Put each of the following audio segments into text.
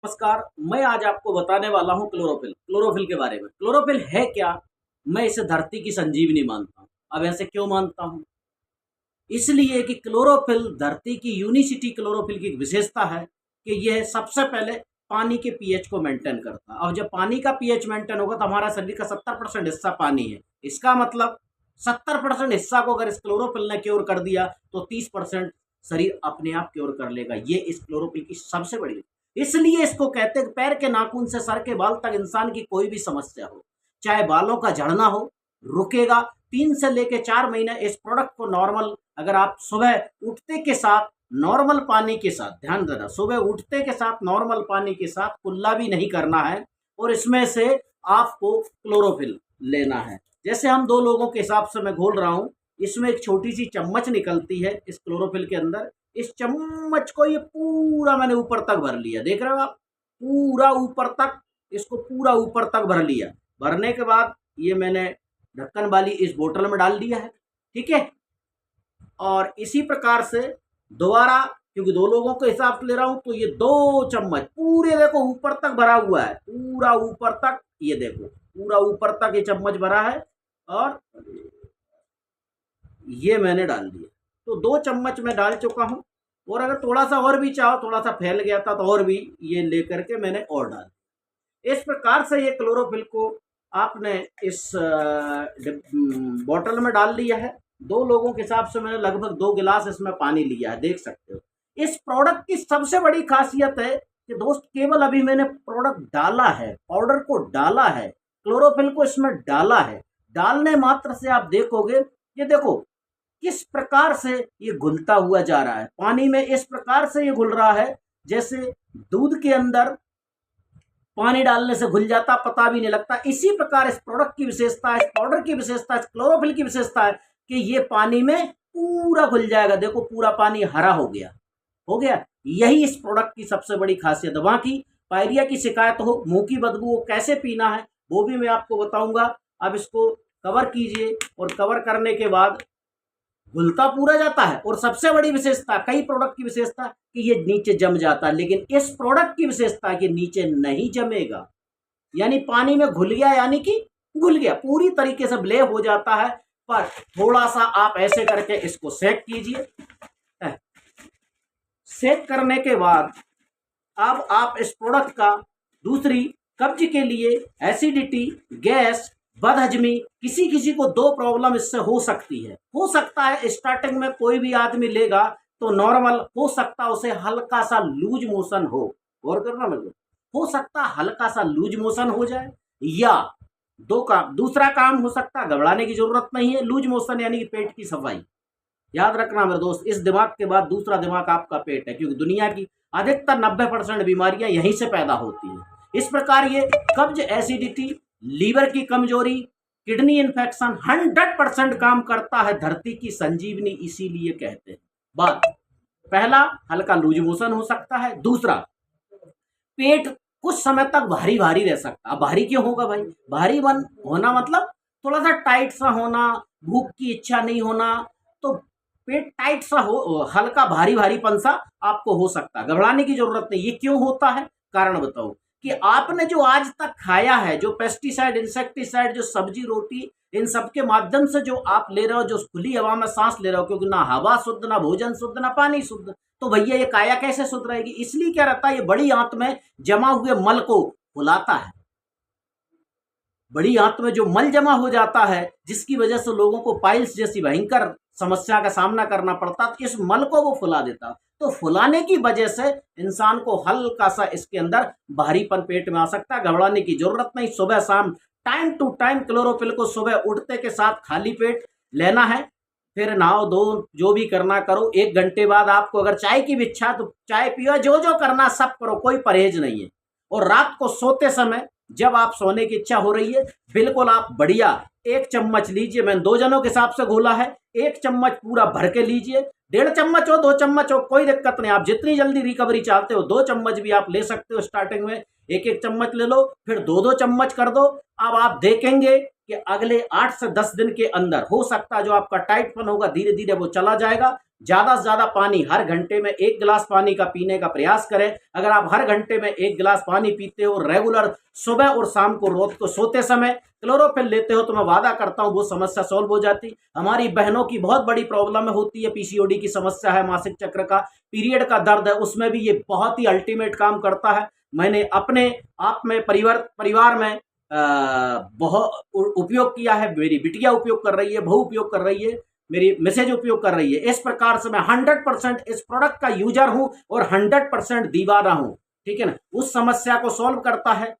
नमस्कार। मैं आज आपको बताने वाला हूँ क्लोरोफिल के बारे में। क्लोरोफिल है क्या? मैं इसे धरती की संजीवनी मानता हूँ। अब ऐसे क्यों मानता हूँ? इसलिए कि क्लोरोफिल धरती की यूनिसिटी क्लोरोफिल की विशेषता है कि यह सबसे पहले पानी के पीएच को मेंटेन करता है। और जब पानी का पीएच मेंटेन होगा तो हमारा शरीर का 70% हिस्सा पानी है। इसका मतलब 70% हिस्सा को अगर इस क्लोरोफिल ने क्योर कर दिया तो 30% शरीर अपने आप क्योर कर लेगा। ये इस क्लोरोफिल की सबसे बड़ी, इसलिए इसको कहते हैं पैर के नाखून से सर के बाल तक इंसान की कोई भी समस्या हो, चाहे बालों का झड़ना हो, रुकेगा। 3 से लेकर 4 महीने इस प्रोडक्ट को नॉर्मल, अगर आप सुबह उठते के साथ नॉर्मल पानी के साथ, ध्यान देना, सुबह उठते के साथ नॉर्मल पानी के साथ कुल्ला भी नहीं करना है और इसमें से आपको क्लोरोफिल लेना है। जैसे हम दो लोगों के हिसाब से मैं घोल रहा हूँ, इसमें एक छोटी सी चम्मच निकलती है इस क्लोरोफिल के अंदर। इस चम्मच को ये पूरा मैंने ऊपर तक भर लिया, देख रहे हो आप, पूरा ऊपर तक, इसको पूरा ऊपर तक भर लिया। भरने के बाद ये मैंने ढक्कन वाली इस बोतल में डाल दिया है, ठीक है। और इसी प्रकार से दोबारा, क्योंकि दो लोगों के हिसाब से ले रहा हूं, तो ये 2 चम्मच पूरे, देखो ऊपर तक भरा हुआ है, पूरा ऊपर तक, ये देखो पूरा ऊपर तक ये चम्मच भरा है और ये मैंने डाल दिया। तो 2 चम्मच मैं डाल चुका हूं। और अगर थोड़ा सा और भी चाहो, थोड़ा सा फैल गया था तो और भी ये लेकर के मैंने और डाल दिया। इस प्रकार से ये क्लोरोफिल को आपने इस बॉटल में डाल लिया है। 2 लोगों के हिसाब से मैंने लगभग 2 गिलास इसमें पानी लिया है, देख सकते हो। इस प्रोडक्ट की सबसे बड़ी खासियत है कि दोस्त, केवल अभी मैंने प्रोडक्ट डाला है, पाउडर को डाला है, क्लोरोफिल को इसमें डाला है। डालने मात्र से आप देखोगे, ये देखो किस प्रकार से ये घुलता हुआ जा रहा है पानी में। इस प्रकार से ये घुल रहा है जैसे दूध के अंदर पानी डालने से घुल जाता, पता भी नहीं लगता। इसी प्रकार इस प्रोडक्ट की विशेषता है, इस पाउडर की विशेषता, इस क्लोरोफिल की विशेषता है कि ये पानी में पूरा घुल जाएगा। देखो पूरा पानी हरा हो गया, हो गया। यही इस प्रोडक्ट की सबसे बड़ी खासियत है। बाकी पायरिया की शिकायत हो, मुंह की बदबू हो, कैसे पीना है वो भी मैं आपको बताऊंगा। अब इसको कवर कीजिए और कवर करने के बाद घुलता पूरा जाता है। और सबसे बड़ी विशेषता, कई प्रोडक्ट की विशेषता कि ये नीचे जम जाता है, लेकिन इस प्रोडक्ट की विशेषता कि नीचे नहीं जमेगा। यानी पानी में घुल गया, यानी कि घुल गया, पूरी तरीके से ब्ले हो जाता है। पर थोड़ा सा आप ऐसे करके इसको सेक कीजिए। सेक करने के बाद अब आप इस प्रोडक्ट का दूसरी, कब्ज के लिए, एसिडिटी, गैस, बदहजमी, किसी किसी को 2 प्रॉब्लम इससे हो सकती है। हो सकता है स्टार्टिंग में कोई भी आदमी लेगा तो नॉर्मल हो सकता, उसे हल्का सा लूज मोशन हो, गौर करना मतलब, हो सकता हल्का सा लूज मोशन हो जाए। या दूसरा काम हो सकता, घबराने की जरूरत नहीं है। लूज मोशन यानी कि पेट की सफाई। याद रखना मेरे दोस्त, इस दिमाग के बाद दूसरा दिमाग आपका पेट है, क्योंकि दुनिया की अधिकतर 90% बीमारियां यहीं से पैदा होती हैं। इस प्रकार ये कब्ज, एसिडिटी, लीवर की कमजोरी, किडनी इन्फेक्शन 100% काम करता है धरती की संजीवनी, इसीलिए कहते हैं। बात पहला, हल्का लूज मोशन हो सकता है। दूसरा, पेट कुछ समय तक भारी भारी रह सकता है। भारी क्यों होगा भाई? भारी होना मतलब थोड़ा सा टाइट सा होना, भूख की इच्छा नहीं होना, तो पेट टाइट सा हो, हल्का भारी भारीपन सा आपको हो सकता है। घबराने की जरूरत नहीं। ये क्यों होता है? कारण बताओ कि आपने जो आज तक खाया है, जो पेस्टिसाइड, इंसेक्टिसाइड, जो सब्जी रोटी, इन सब के माध्यम से जो आप ले रहे हो, जो खुली हवा में सांस ले रहे हो, क्योंकि ना हवा शुद्ध, ना भोजन शुद्ध, ना पानी शुद्ध, तो भैया ये काया कैसे शुद्ध रहेगी? इसलिए क्या रहता है, ये बड़ी आंत में जमा हुए मल को फुलाता है। बड़ी आंत में जो मल जमा हो जाता है, जिसकी वजह से लोगों को पाइल्स जैसी भयंकर समस्या का सामना करना पड़ता, तो इस मल को वो फुला देता। तो फुलाने की वजह से इंसान को हल्का सा इसके अंदर भारीपन पेट में आ सकता है। घबराने की जरूरत नहीं। सुबह शाम टाइम टू टाइम क्लोरोफिल को सुबह उठते के साथ खाली पेट लेना है। फिर नहाओ धो, जो भी करना करो। 1 घंटे बाद आपको अगर चाय की भी इच्छा तो चाय पियो, जो जो करना सब करो, कोई परहेज नहीं है। और रात को सोते समय जब आप सोने की इच्छा हो रही है, बिल्कुल आप बढ़िया 1 चम्मच लीजिए। मैंने 2 जनों के हिसाब से घोला है। 1 चम्मच पूरा भर के लीजिए। 1.5 चम्मच हो, 2 चम्मच हो, कोई दिक्कत नहीं। आप जितनी जल्दी रिकवरी चाहते हो 2 चम्मच भी आप ले सकते हो। स्टार्टिंग में 1-1 चम्मच ले लो, फिर 2-2 चम्मच कर दो। अब आप देखेंगे कि अगले 8 से 10 दिन के अंदर हो सकता है जो आपका टाइटपन होगा धीरे धीरे वो चला जाएगा। ज़्यादा से ज़्यादा पानी, हर घंटे में 1 गिलास पानी का पीने का प्रयास करें। अगर आप हर घंटे में 1 गिलास पानी पीते हो रेगुलर, सुबह और शाम को, रात को सोते समय क्लोरोफिल लेते हो, तो मैं वादा करता हूँ वो समस्या सॉल्व हो जाती। हमारी बहनों की बहुत बड़ी प्रॉब्लम होती है, पीसीओडी की समस्या है, मासिक चक्र का, पीरियड का दर्द है, उसमें भी ये बहुत ही अल्टीमेट काम करता है। मैंने अपने आप में परिवार में बहुत उपयोग किया है, मेरी बिटिया उपयोग कर रही है, बहू उपयोग कर रही है, मेरी मैसेज उपयोग कर रही है। इस प्रकार से मैं 100% इस प्रोडक्ट का यूजर हूं और 100% दीवाना हूं, ठीक है ना। उस समस्या को सॉल्व करता है।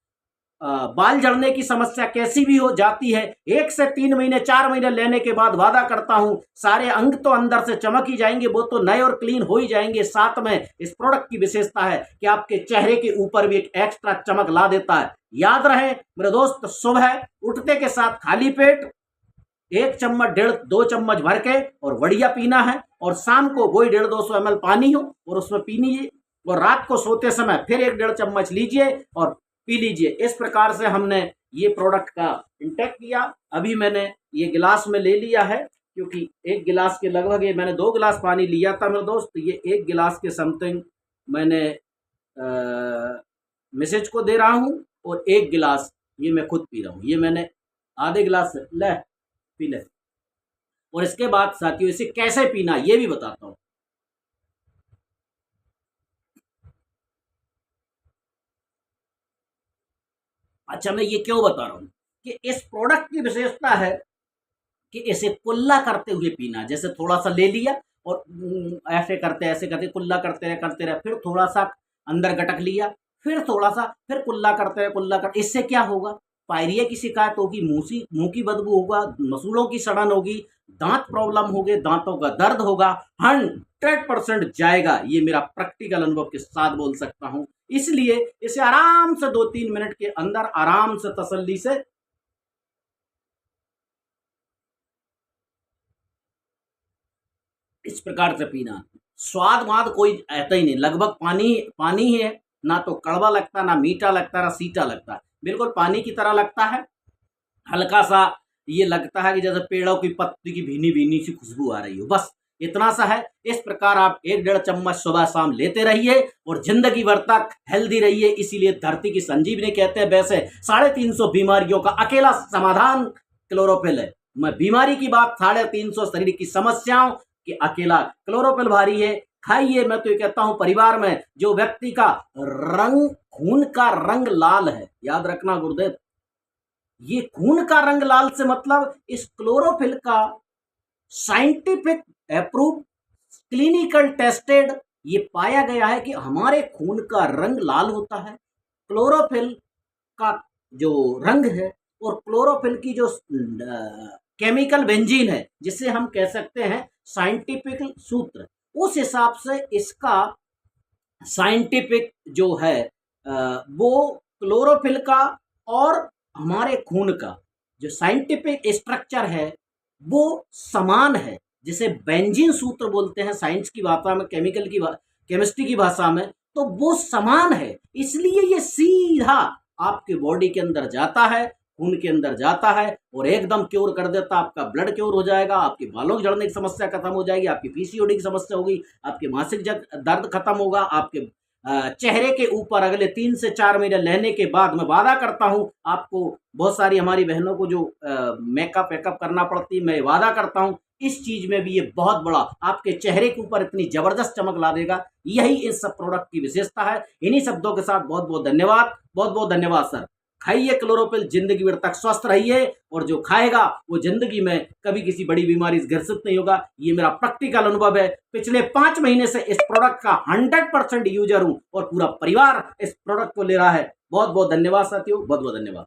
बाल झड़ने की समस्या कैसी भी हो जाती है, 1 से 3 महीने 4 महीने लेने के बाद वादा करता हूं सारे अंग तो अंदर से चमक ही जाएंगे, वो तो नए और क्लीन हो ही जाएंगे। साथ में इस प्रोडक्ट की विशेषता है कि आपके चेहरे के ऊपर भी एक एक्स्ट्रा चमक ला देता है। याद रहे मेरे दोस्त, सुबह उठते के साथ खाली पेट 1 चम्मच 1.5-2 चम्मच भर के और बढ़िया पीना है, और शाम को वही 150-200 ml पानी हो और उसमें पी लीजिए, और रात को सोते समय फिर 1-1.5 चम्मच लीजिए और पी लीजिए। इस प्रकार से हमने ये प्रोडक्ट का इंटेक किया। अभी मैंने ये गिलास में ले लिया है, क्योंकि 1 गिलास के लगभग, ये मैंने 2 गिलास पानी लिया था मेरे दोस्त, तो ये 1 गिलास के समथिंग मैंने मैसेज को दे रहा हूँ, और 1 गिलास ये मैं खुद पी रहा हूँ। ये मैंने आधे गिलास ले पी ले। और इसके बाद साथियों, इसे कैसे पीना ये भी बताता हूँ। अच्छा, मैं ये क्यों बता रहा हूँ कि इस प्रोडक्ट की विशेषता है कि इसे कुल्ला करते हुए पीना। जैसे थोड़ा सा ले लिया और ऐसे करते कुल्ला करते रहे, फिर थोड़ा सा अंदर गटक लिया, फिर थोड़ा सा, फिर कुल्ला करते। इससे क्या होगा? पायरिया की शिकायत होगी, मुंह की बदबू होगा, मसूड़ों की सड़न होगी, दांत प्रॉब्लम होगी, दांतों का दर्द होगा, 100% जाएगा। ये मेरा प्रैक्टिकल अनुभव के साथ बोल सकता हूं। इसलिए इसे आराम से 2-3 मिनट के अंदर आराम से तसल्ली से इस प्रकार से पीना। स्वाद वाद कोई आता ही नहीं, लगभग पानी पानी ही है। ना तो कड़वा लगता, ना मीठा लगता, ना सीटा लगता, बिल्कुल पानी की तरह लगता है। हल्का सा ये लगता है कि जैसे पेड़ों की पत्ती की भीनी भीनी सी खुशबू आ रही हो, बस इतना सा है। इस प्रकार आप 1-1.5 चम्मच सुबह शाम लेते रहिए और जिंदगी भर तक हेल्दी रहिए। इसीलिए धरती की संजीवनी कहते हैं। वैसे 350 बीमारियों का अकेला समाधान क्लोरोफिल है। मैं बीमारी की बात, 350 शरीर की समस्याओं कि अकेला क्लोरोफिल भारी है। खाइए। मैं तो ये कहता हूं, परिवार में जो व्यक्ति का रंग, खून का रंग लाल है, याद रखना गुरुदेव, ये खून का रंग लाल से मतलब इस क्लोरोफिल का साइंटिफिक अप्रूव, क्लिनिकल टेस्टेड, ये पाया गया है कि हमारे खून का रंग लाल होता है क्लोरोफिल का जो रंग है, और क्लोरोफिल की जो केमिकल बेंजीन है, जिसे हम कह सकते हैं साइंटिफिक सूत्र, उस हिसाब से इसका साइंटिफिक जो है वो क्लोरोफिल का और हमारे खून का जो साइंटिफिक स्ट्रक्चर है वो समान है, जिसे बेंजीन सूत्र बोलते हैं साइंस की भाषा में, केमिस्ट्री की भाषा में, तो वो समान है। इसलिए ये सीधा आपके बॉडी के अंदर जाता है, खून के अंदर जाता है और एकदम क्योर कर देता। आपका ब्लड क्योर हो जाएगा, आपके बालों की झड़ने की समस्या खत्म हो जाएगी, आपकी पीसीओडी की समस्या होगी, आपके मासिक दर्द खत्म होगा, आपके चेहरे के ऊपर अगले 3 से 4 महीने लेने के बाद मैं वादा करता हूं, आपको बहुत सारी हमारी बहनों को जो मेकअप वेकअप करना पड़ती है, मैं वादा करता हूं इस चीज में भी ये बहुत बड़ा आपके चेहरे के ऊपर इतनी जबरदस्त चमक ला देगा। यही इन सब प्रोडक्ट की विशेषता है। इन्हीं शब्दों के साथ बहुत बहुत धन्यवाद, बहुत बहुत धन्यवाद सर। खाइए क्लोरोफिल, जिंदगी भर तक स्वस्थ रहिए, और जो खाएगा वो जिंदगी में कभी किसी बड़ी बीमारी से ग्रसित नहीं होगा। ये मेरा प्रैक्टिकल अनुभव है। पिछले 5 महीने से इस प्रोडक्ट का 100% यूजर हूं और पूरा परिवार इस प्रोडक्ट को ले रहा है। बहुत बहुत धन्यवाद साथियों, बहुत बहुत धन्यवाद।